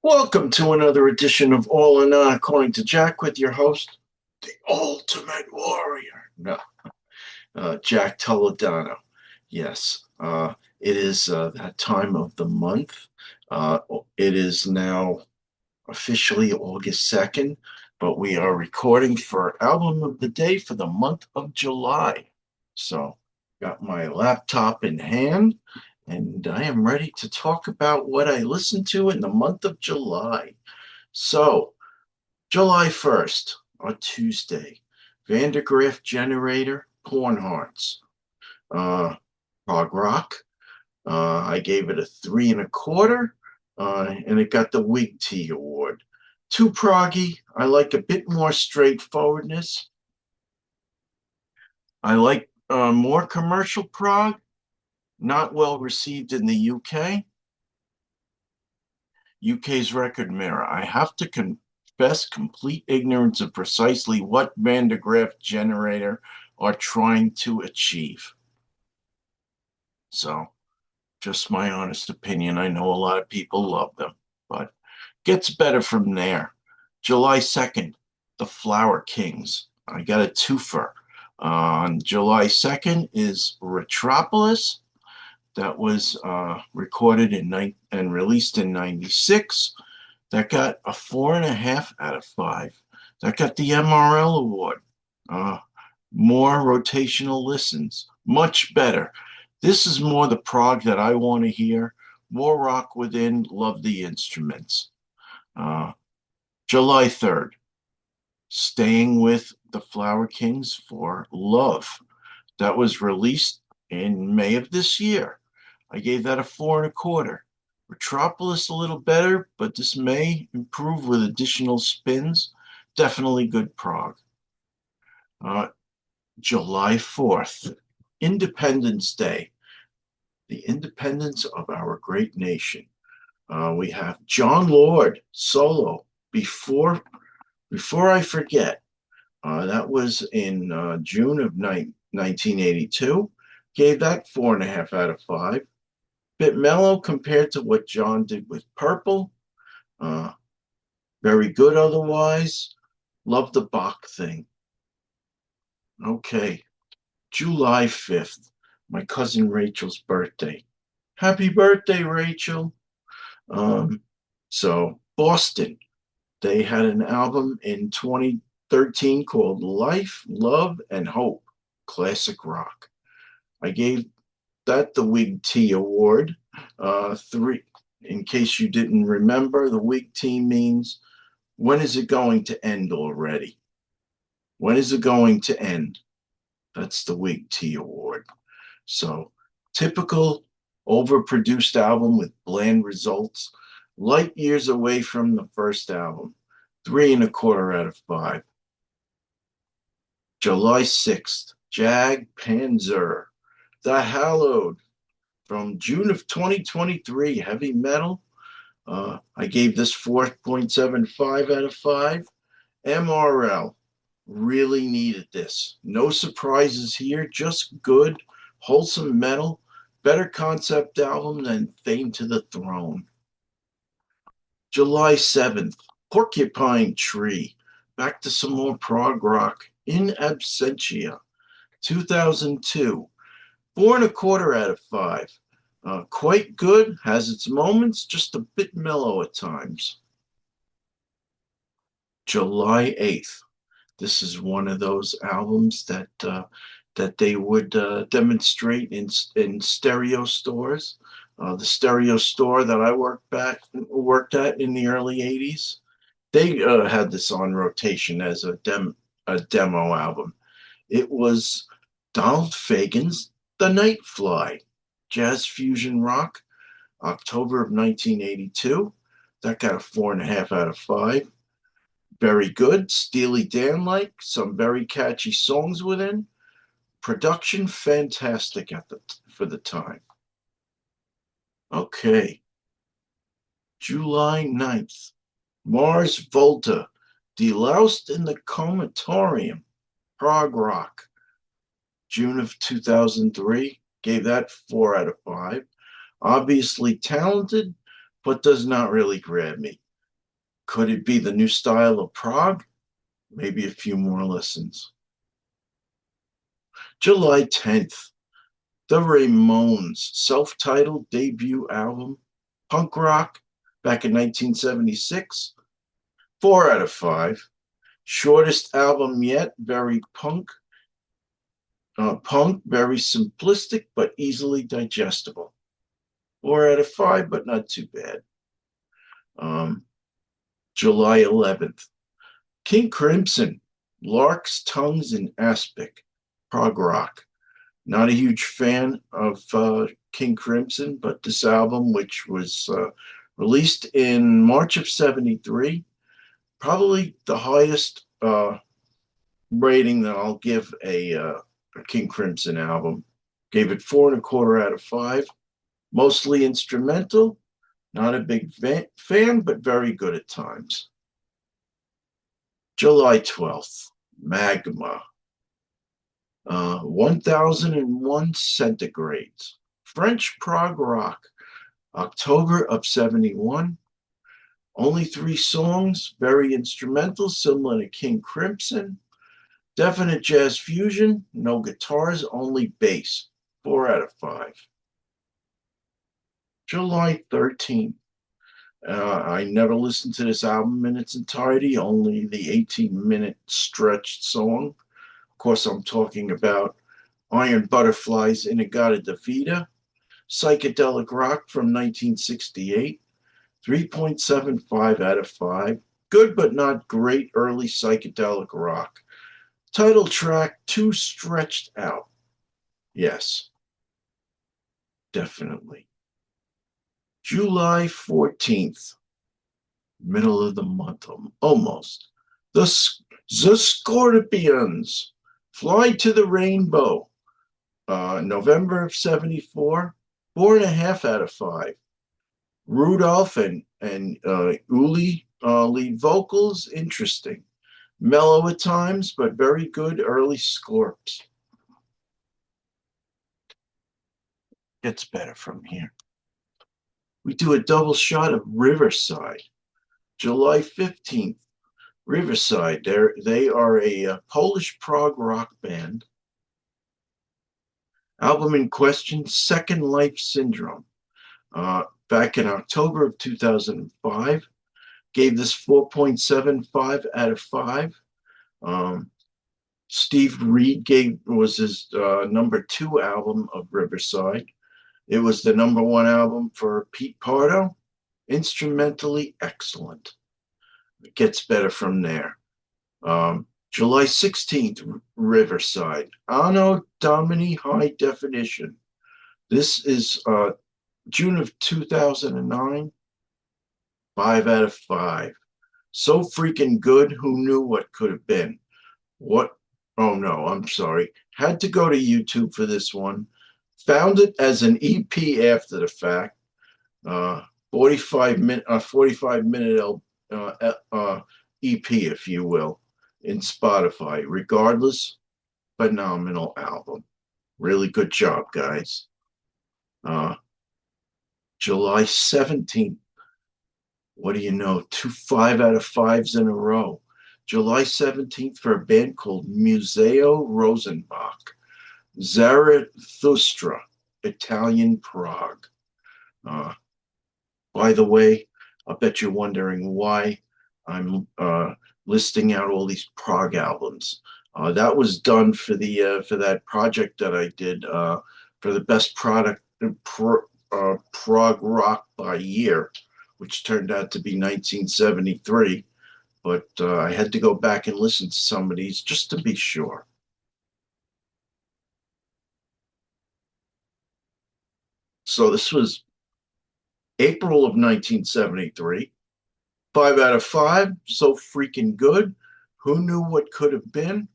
Welcome to another edition of All or None, according to Jack, with your host, the Ultimate Warrior. No, Jack Toledano. Yes, it is that time of the month. Uh, it is now officially August 2nd, but we are recording for Album of the Day for the month of July. So, got my laptop in hand, and I am ready to talk about what I listened to in the month of July. So, July 1st, on Tuesday, Vandergraaf Generator, Porn Hearts, prog rock. I gave it a 3 1/4, and it got the Wig T Award. Too proggy. I like a bit more straightforwardness. I like more commercial prog, not well received in the UK. UK's Record Mirror. I have to confess complete ignorance of precisely what Van de Graaff Generator are trying to achieve. So, just my honest opinion. I know a lot of people love them, but gets better from there. July 2nd, The Flower Kings. I got a twofer. On July 2nd is Retropolis. That was recorded and released in 96. That got a 4.5 out of 5. That got the MRL award. Uh, More rotational listens, much better. This is more the prog that I want to hear. More rock within, love the instruments. Uh, July 3rd, staying with the Flower Kings for Love. That was released in May of this year. I gave that a 4 1/4. Metropolis a little better, but this may improve with additional spins. Definitely good prog. Uh, July 4th, Independence Day, the independence of our great nation. We have John Lord solo. Before I forget, that was in June of 1982. Gave that 4.5 out of 5. Bit mellow compared to what John did with Purple. Uh, Very good otherwise. Love the Bach thing. Okay, July 5th, my cousin Rachel's birthday. Happy birthday, Rachel. Um, so, Boston, they had an album in 2013 called Life, Love, and Hope, classic rock. I gave that the Wig T Award. Three, in case you didn't remember, the Wig T means when is it going to end already? When is it going to end? That's the Wig T Award. So, typical overproduced album with bland results, light years away from the first album. 3 1/4 out of 5. July 6th, Jag Panzer, The Hallowed, from June of 2023, heavy metal. I gave this 4.75 out of 5. MRL, really needed this. No surprises here, just good, wholesome metal. Better concept album than Fame to the Throne. July 7th, Porcupine Tree. Back to some more prog rock. In Absentia, 2002. 4 1/4 out of 5. Quite good, has its moments, just a bit mellow at times. July 8th. This is one of those albums that they would demonstrate in stereo stores. The stereo store that I worked at in the early '80s, they had this on rotation as a demo album. It was Donald Fagen's The Nightfly, jazz fusion rock, October of 1982. That got a 4.5 out of 5. Very good, Steely Dan like, some very catchy songs within. Production fantastic for the time. Okay, July 9th. Mars Volta, Deloused in the Comatorium, prog rock. June of 2003, gave that 4 out of 5. Obviously talented, but does not really grab me. Could it be the new style of prog? Maybe a few more listens. July 10th, the Ramones' self-titled debut album, punk rock, back in 1976. 4 out of 5. Shortest album yet, very punk, very simplistic but easily digestible. 4 out of 5, but not too bad. Um, July 11th, King Crimson, Larks, Tongues, and Aspic, prog rock. Not a huge fan of King Crimson, but this album, which was released in March of '73, probably the highest rating that I'll give a King Crimson album. Gave it 4.25 out of 5. Mostly instrumental. Not a big fan, but very good at times. July 12th, Magma. 1001 Centigrades. French prog rock. October of '71. Only 3 songs, very instrumental, similar to King Crimson. Definite jazz fusion, no guitars, only bass. 4 out of 5. July 13th. I never listened to this album in its entirety, only the 18-minute stretched song. Of course, I'm talking about Iron Butterflies In-A-Gadda-Da-Vida, psychedelic rock from 1968. 3.75 out of 5. Good but not great early psychedelic rock. Title track, Too Stretched Out. Yes, definitely. July 14th, middle of the month, almost. The Scorpions, Fly to the Rainbow. November of '74, 4.5 out of 5. Rudolph and Uli lead vocals, interesting. Mellow at times, but very good early Scorps. Gets better from here. We do a double shot of Riverside. July 15th, Riverside. They are a Polish prog rock band. Album in question, Second Life Syndrome. Back in October of 2005. Gave this 4.75 out of 5. Steve Reed was his number 2 album of Riverside. It was the number 1 album for Pete Pardo. Instrumentally excellent. It gets better from there. July 16th, Riverside. Anno Domini High Definition. This is June of 2009. 5 out of 5. So freaking good. Who knew what could have been? What? Oh no, I'm sorry. Had to go to YouTube for this one. Found it as an EP after the fact. 45-minute EP, if you will, in Spotify. Regardless, phenomenal album. Really good job, guys. July 17th. What do you know? 2 5 out of 5s in a row. July 17th for a band called Museo Rosenbach. Zarathustra, Italian Prague. By the way, I bet you're wondering why I'm listing out all these prog albums. That was done for that project that I did for the best product prog rock by year, which turned out to be 1973. But I had to go back and listen to some of these just to be sure. So this was April of 1973. 5 out of 5, so freaking good. Who knew what could have been?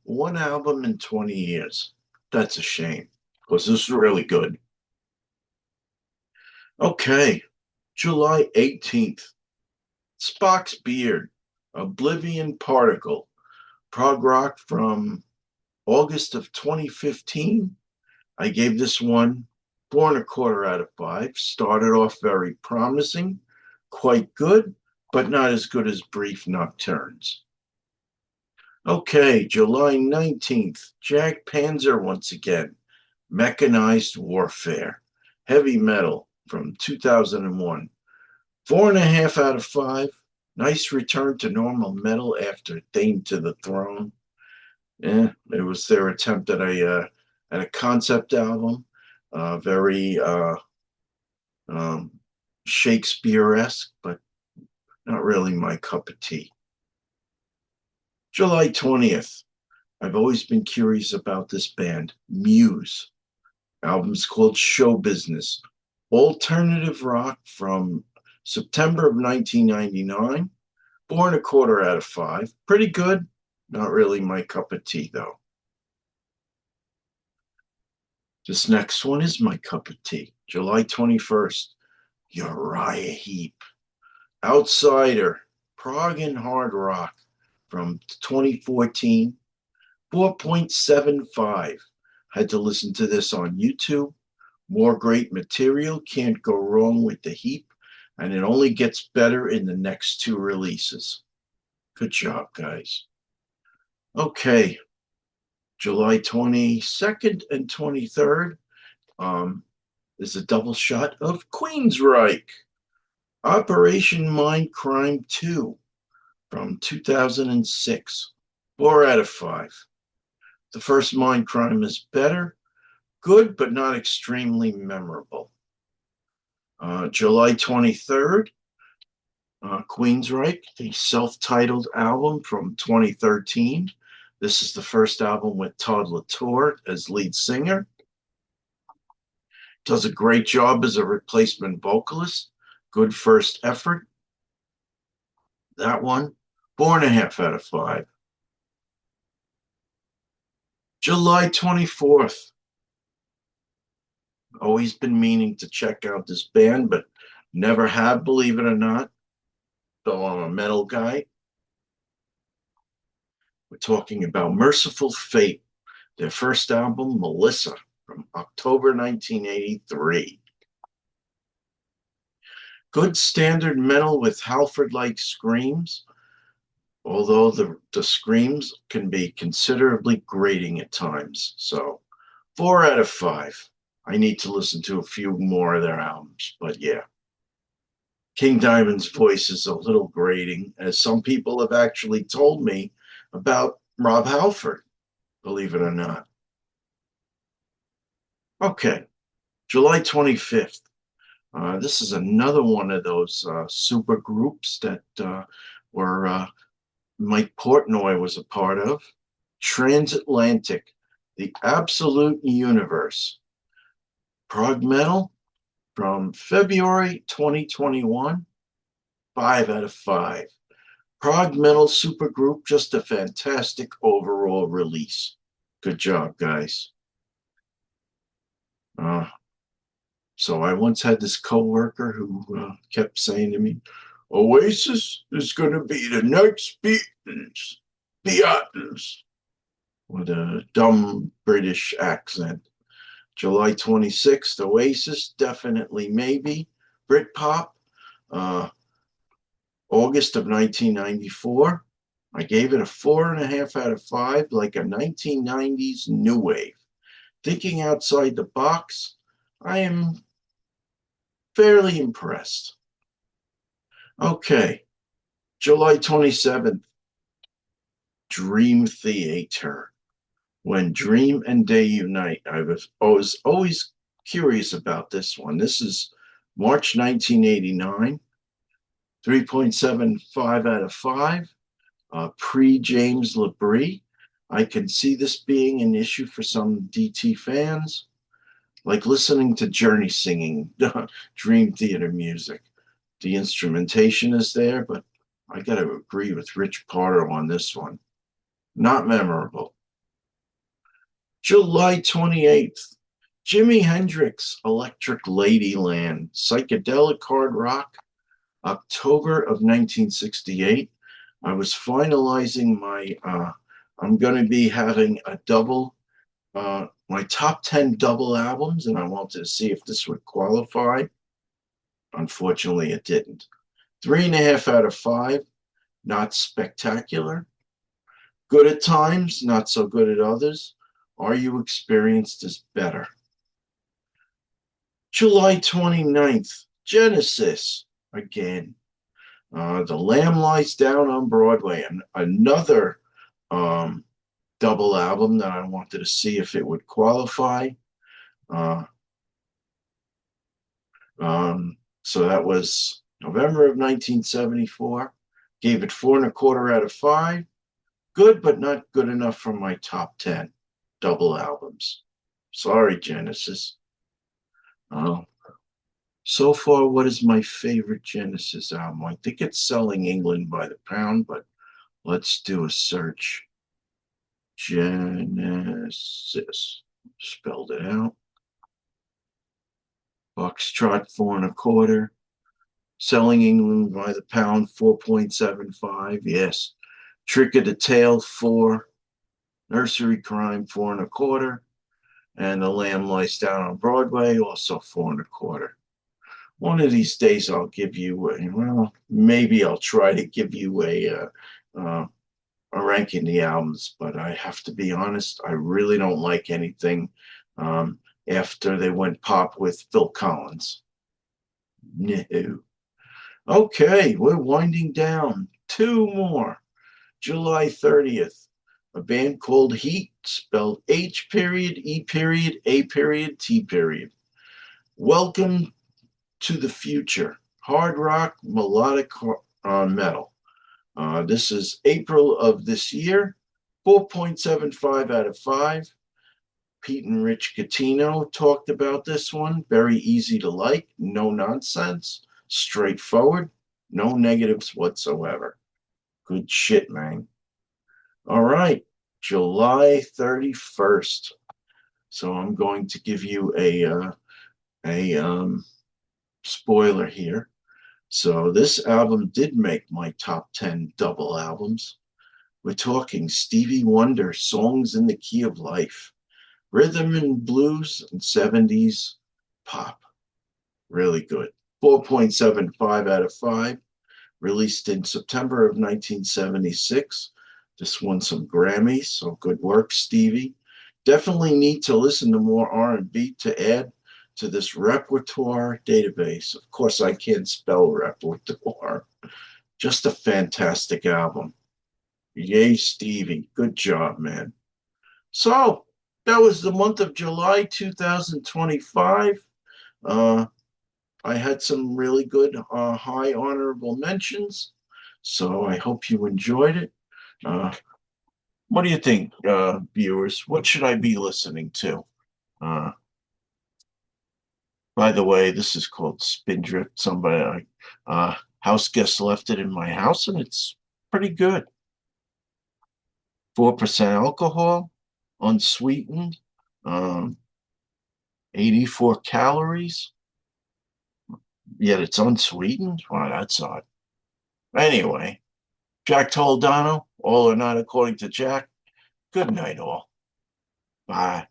1 album in 20 years. That's a shame, because this is really good. Okay, July 18th. Spock's Beard, Oblivion Particle, prog rock from August of 2015. I gave this one 4.25 out of 5. Started off very promising, quite good, but not as good as Brief Nocturnes. Okay, July 19th, Jack Panzer once again. Mechanized Warfare. Heavy Metal from 2001. 4.5 out of 5. Nice return to normal metal after Theme to the Throne. It was their attempt at a concept album, very um, Shakespeare-esque, but not really my cup of tea. July 20th. I've always been curious about this band, Muse. Album's called Show Business. Alternative rock from September of 1999. 4.25 out of 5. Pretty good. Not really my cup of tea, though. This next one is my cup of tea. July 21st. Uriah Heep. Outsider. Prog and hard rock from 2014. 4.75. Had to listen to this on YouTube. More great material. Can't go wrong with the Heap. And it only gets better in the next 2 releases. Good job, guys. Okay. July 22nd and 23rd is a double shot of Queensryche. Operation Mindcrime 2 from 2006. 4 out of 5. The first Mindcrime is better, good, but not extremely memorable. July 23rd, Queensryche, the self-titled album from 2013. This is the first album with Todd Latour as lead singer. Does a great job as a replacement vocalist. Good first effort. That one, 4.5 out of 5. July 24th. Always been meaning to check out this band, but never have, believe it or not. Though I'm a metal guy. We're talking about Merciful Fate, their first album, Melissa, from October 1983. Good standard metal with Halford-like screams, although the screams can be considerably grating at times. So 4 out of 5. I need to listen to a few more of their albums, but yeah. King Diamond's voice is a little grating, as some people have actually told me about Rob Halford, believe it or not. Okay, July 25th. This is another one of those super groups that were Mike Portnoy was a part of. Transatlantic, the Absolute Universe. Prog metal from February 2021, 5 out of 5. Prog metal supergroup, just a fantastic overall release. Good job, guys. So I once had this coworker who kept saying to me, Oasis is going to be the next Beatles, with a dumb British accent. July 26th, Oasis, definitely maybe. Britpop, August of 1994. I gave it a 4.5 out of 5, like a 1990s new wave. Thinking outside the box, I am fairly impressed. Okay, July 27th, Dream Theater. When Dream and Day Unite. I was always curious about this one. This is March 1989, 3.75 out of 5, pre-James LaBrie. I can see this being an issue for some DT fans, like listening to Journey singing Dream Theater music. The instrumentation is there, but I got to agree with Rich Porter on this one. Not memorable. July 28th, Jimi Hendrix, Electric Ladyland, psychedelic hard rock, October of 1968. I was finalizing my, I'm going to be having a double, my top 10 double albums, and I wanted to see if this would qualify. Unfortunately, it didn't. 3.5 out of 5, not spectacular. Good at times, not so good at others. Are you experienced is better. July 29th, Genesis again. The Lamb Lies Down on Broadway, and another um, double album that I wanted to see if it would qualify. Uh, so that was November of 1974. Gave it 4.25 out of 5. Good, but not good enough for my top 10 double albums. Sorry, Genesis. Uh, so far, what is my favorite Genesis album? I think it's Selling England by the Pound, but let's do a search. Genesis. Spelled it out. Foxtrot 4.25. Selling England by the Pound 4.75. Yes. Trick of the Tail 4. Nursery Crime 4.25. And The Lamb Lies Down on Broadway also 4.25. One of these days I'll give you, well, maybe I'll try to give you a ranking the albums, but I have to be honest, I really don't like anything after they went pop with Phil Collins. No. Okay, we're winding down. Two more. July 30th, a band called Heat, spelled H period, E period, A period, T period. Welcome to the future. Hard rock, melodic metal. This is April of this year. 4.75 out of 5. Pete and Rich Catino talked about this one. Very easy to like, no nonsense, straightforward, no negatives whatsoever. Good shit, man. All right, July 31st. So I'm going to give you a spoiler here. So this album did make my top 10 double albums. We're talking Stevie Wonder, Songs in the Key of Life, rhythm and blues and 70s pop. Really good. 4.75 out of 5. Released in September of 1976. This won some Grammys, so good work, Stevie. Definitely need to listen to more R&B to add to this repertoire database. Of course, I can't spell repertoire. Just a fantastic album. Yay, Stevie. Good job, man. So that was the month of July 2025. Uh, I had some really good high honorable mentions. So I hope you enjoyed it. Uh, what do you think, viewers? What should I be listening to? Uh, by the way, this is called Spindrift. Somebody, house guest left it in my house, and it's pretty good. 4% alcohol, unsweetened, um, 84 calories, yet it's unsweetened. Wow, that's odd. Anyway, Jack Toledano, all or not according to Jack. Good night, all. Bye.